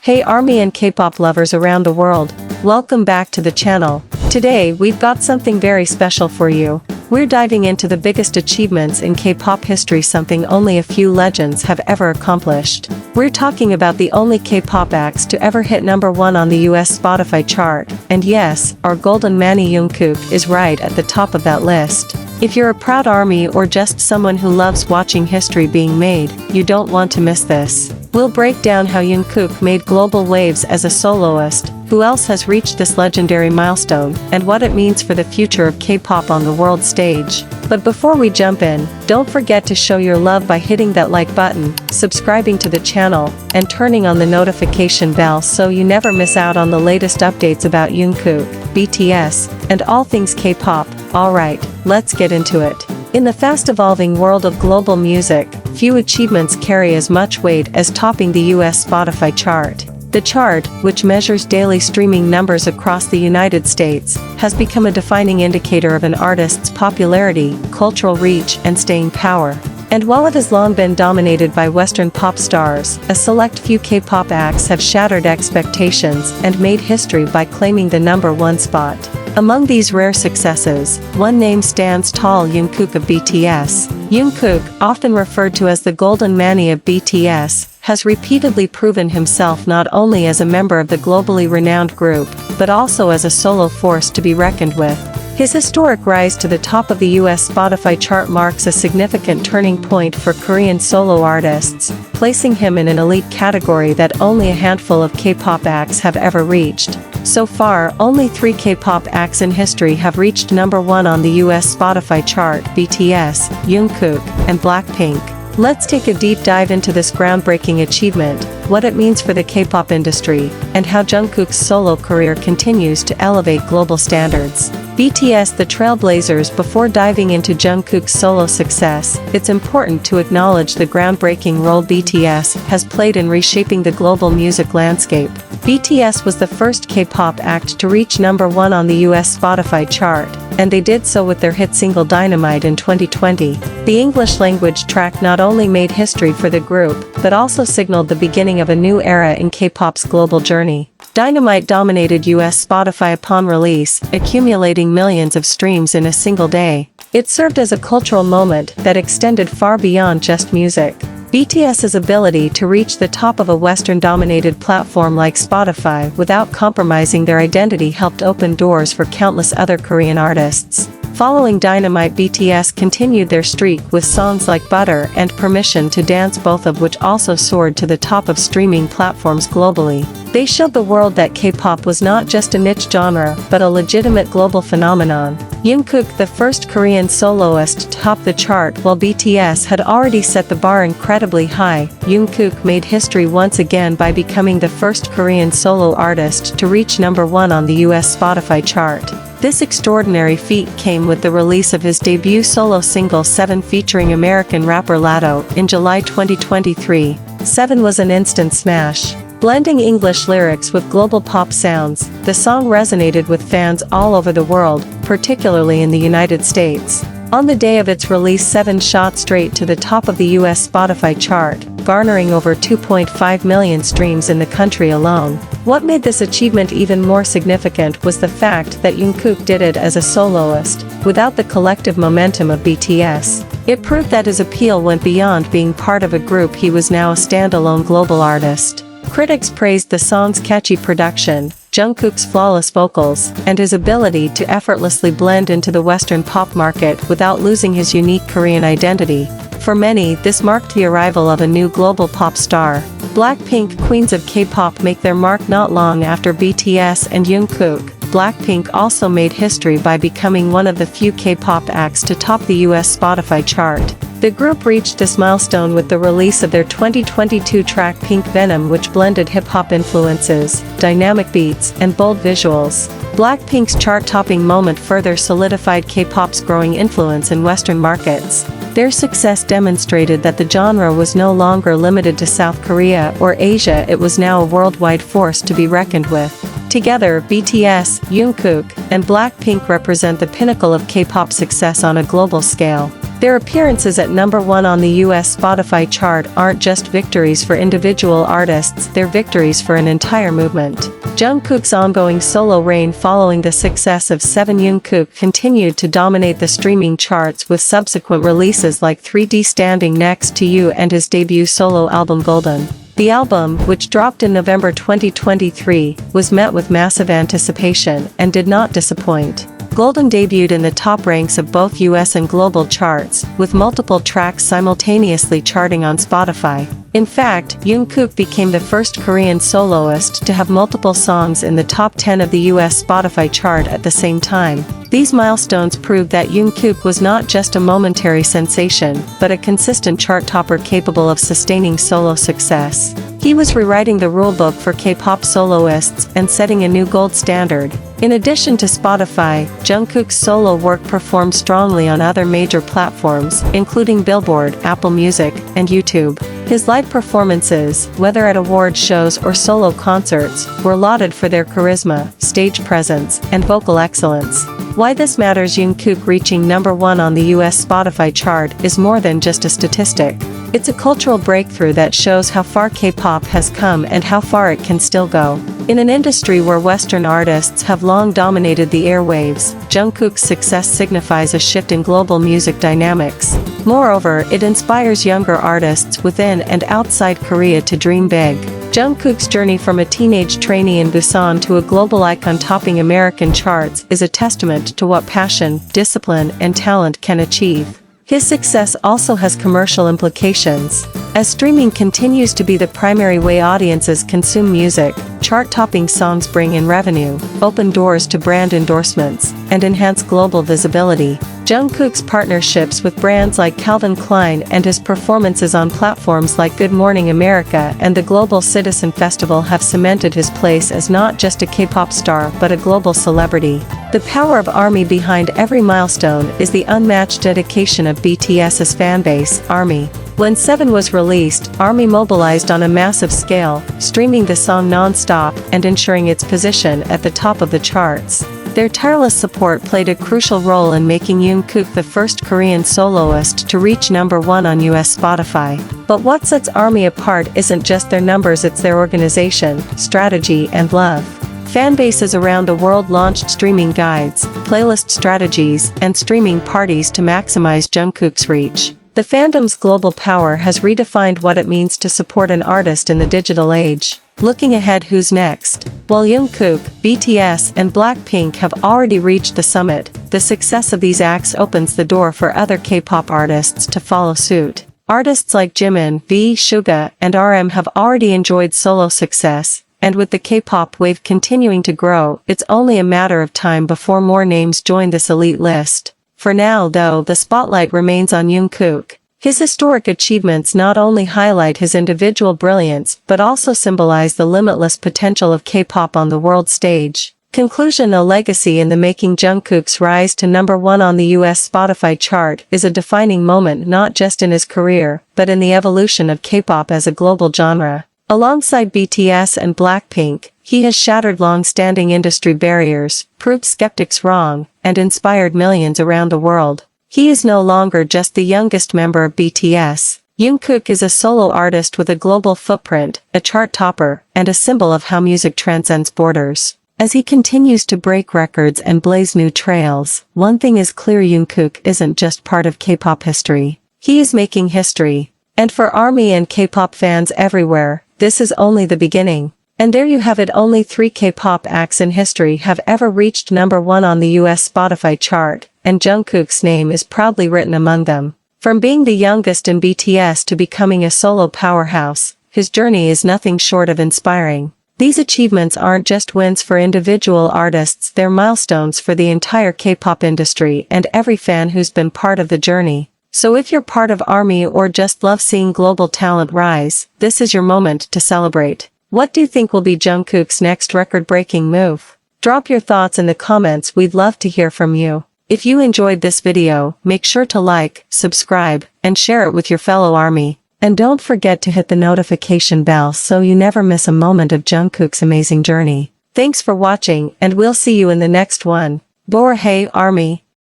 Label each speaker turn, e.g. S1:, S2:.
S1: Hey ARMY and K-pop lovers around the world, welcome back to the channel. Today we've got something very special for you. We're diving into the biggest achievements in K-pop history, something only a few legends have ever accomplished. We're talking about the only K-pop acts to ever hit #1 on the US Spotify chart, and yes, our golden manny Jungkook is right at the top of that list. If you're a proud ARMY or just someone who loves watching history being made, you don't want to miss this. We'll break down how Jungkook made global waves as a soloist, who else has reached this legendary milestone, and what it means for the future of K-pop on the world stage. But before we jump in, don't forget to show your love by hitting that like button, subscribing to the channel, and turning on the notification bell so you never miss out on the latest updates about Jungkook, BTS, and all things K-pop. Alright, let's get into it. In the fast-evolving world of global music, few achievements carry as much weight as topping the US Spotify chart. The chart, which measures daily streaming numbers across the United States, has become a defining indicator of an artist's popularity, cultural reach, and staying power. And while it has long been dominated by Western pop stars, a select few K-pop acts have shattered expectations and made history by claiming the #1 spot. Among these rare successes, one name stands tall: Jungkook of BTS. Jungkook, often referred to as the golden manny of BTS, has repeatedly proven himself not only as a member of the globally renowned group, but also as a solo force to be reckoned with. His historic rise to the top of the US Spotify chart marks a significant turning point for Korean solo artists, placing him in an elite category that only a handful of K-pop acts have ever reached. So far, only 3 K-pop acts in history have reached #1 on the US Spotify chart: BTS, Jungkook, and Blackpink. Let's take a deep dive into this groundbreaking achievement, what it means for the K-pop industry, and how Jungkook's solo career continues to elevate global standards. BTS the Trailblazers. Before diving into Jungkook's solo success, it's important to acknowledge the groundbreaking role BTS has played in reshaping the global music landscape. BTS was the first K-pop act to reach #1 on the US Spotify chart, and they did so with their hit single Dynamite in 2020. The English-language track not only made history for the group, but also signaled the beginning of a new era in K-pop's global journey. Dynamite dominated US Spotify upon release, accumulating millions of streams in a single day. It served as a cultural moment that extended far beyond just music. BTS's ability to reach the top of a Western-dominated platform like Spotify without compromising their identity helped open doors for countless other Korean artists. Following Dynamite, BTS continued their streak with songs like Butter and Permission to Dance, both of which also soared to the top of streaming platforms globally. They showed the world that K-pop was not just a niche genre, but a legitimate global phenomenon. Jungkook, the first Korean soloist to top the chart while BTS had already set the bar incredibly high, Jungkook made history once again by becoming the first Korean solo artist to reach #1 on the US Spotify chart. This extraordinary feat came with the release of his debut solo single 7 featuring American rapper Latto in July 2023. 7 was an instant smash. Blending English lyrics with global pop sounds, the song resonated with fans all over the world, particularly in the United States. On the day of its release, 7 shot straight to the top of the US Spotify chart, garnering over 2.5 million streams in the country alone. What made this achievement even more significant was the fact that Jungkook did it as a soloist, without the collective momentum of BTS. It proved that his appeal went beyond being part of a group; he was now a standalone global artist. Critics praised the song's catchy production, Jungkook's flawless vocals, and his ability to effortlessly blend into the Western pop market without losing his unique Korean identity. For many, this marked the arrival of a new global pop star. Blackpink, queens of K-pop, make their mark not long after BTS and Jungkook. Blackpink also made history by becoming one of the few K-pop acts to top the US Spotify chart. The group reached this milestone with the release of their 2022 track Pink Venom, which blended hip-hop influences, dynamic beats, and bold visuals. Blackpink's chart-topping moment further solidified K-pop's growing influence in Western markets. Their success demonstrated that the genre was no longer limited to South Korea or Asia; it was now a worldwide force to be reckoned with. Together, BTS, Jungkook, and Blackpink represent the pinnacle of K-pop success on a global scale. Their appearances at number 1 on the US Spotify chart aren't just victories for individual artists, they're victories for an entire movement. Jungkook's ongoing solo reign following the success of 7 Jungkook continued to dominate the streaming charts with subsequent releases like 3D Standing Next to You and his debut solo album Golden. The album, which dropped in November 2023, was met with massive anticipation and did not disappoint. Golden debuted in the top ranks of both US and global charts, with multiple tracks simultaneously charting on Spotify. In fact, Jungkook became the first Korean soloist to have multiple songs in the top 10 of the US Spotify chart at the same time. These milestones proved that Jungkook was not just a momentary sensation, but a consistent chart topper capable of sustaining solo success. He was rewriting the rulebook for K-pop soloists and setting a new gold standard. In addition to Spotify, Jungkook's solo work performed strongly on other major platforms, including Billboard, Apple Music, and YouTube. His live performances, whether at award shows or solo concerts, were lauded for their charisma, stage presence, and vocal excellence. Why this matters: Jungkook reaching number 1 on the US Spotify chart is more than just a statistic. It's a cultural breakthrough that shows how far K-pop has come and how far it can still go. In an industry where Western artists have long dominated the airwaves, Jungkook's success signifies a shift in global music dynamics. Moreover, it inspires younger artists within and outside Korea to dream big. Jungkook's journey from a teenage trainee in Busan to a global icon topping American charts is a testament to what passion, discipline, and talent can achieve. His success also has commercial implications. As streaming continues to be the primary way audiences consume music, chart-topping songs bring in revenue, open doors to brand endorsements, and enhance global visibility. Jungkook's partnerships with brands like Calvin Klein and his performances on platforms like Good Morning America and the Global Citizen Festival have cemented his place as not just a K-pop star but a global celebrity. The power of ARMY behind every milestone is the unmatched dedication of BTS's fanbase, ARMY. When 7 was released, ARMY mobilized on a massive scale, streaming the song non-stop and ensuring its position at the top of the charts. Their tireless support played a crucial role in making Jungkook the first Korean soloist to reach number 1 on US Spotify. But what sets ARMY apart isn't just their numbers, it's their organization, strategy, and love. Fanbases around the world launched streaming guides, playlist strategies, and streaming parties to maximize Jungkook's reach. The fandom's global power has redefined what it means to support an artist in the digital age. Looking ahead, who's next? While Jungkook, BTS, and Blackpink have already reached the summit, the success of these acts opens the door for other K-pop artists to follow suit. Artists like Jimin, V, Suga, and RM have already enjoyed solo success, and with the K-pop wave continuing to grow, it's only a matter of time before more names join this elite list. For now, though, the spotlight remains on Jungkook. His historic achievements not only highlight his individual brilliance but also symbolize the limitless potential of K-pop on the world stage. Conclusion: a legacy in the making. Jungkook's rise to number 1 on the US Spotify chart is a defining moment not just in his career, but in the evolution of K-pop as a global genre. Alongside BTS and Blackpink, he has shattered long-standing industry barriers, proved skeptics wrong, and inspired millions around the world. He is no longer just the youngest member of BTS. Jungkook is a solo artist with a global footprint, a chart topper, and a symbol of how music transcends borders. As he continues to break records and blaze new trails, one thing is clear: Jungkook isn't just part of K-pop history. He is making history. And for ARMY and K-pop fans everywhere, this is only the beginning. And there you have it, only 3 K-pop acts in history have ever reached number 1 on the US Spotify chart, and Jungkook's name is proudly written among them. From being the youngest in BTS to becoming a solo powerhouse, his journey is nothing short of inspiring. These achievements aren't just wins for individual artists, they're milestones for the entire K-pop industry and every fan who's been part of the journey. So if you're part of ARMY or just love seeing global talent rise, this is your moment to celebrate. What do you think will be Jungkook's next record-breaking move? Drop your thoughts in the comments, we'd love to hear from you. If you enjoyed this video, make sure to like, subscribe, and share it with your fellow ARMY. And don't forget to hit the notification bell so you never miss a moment of Jungkook's amazing journey. Thanks for watching, and we'll see you in the next one. Hey ARMY!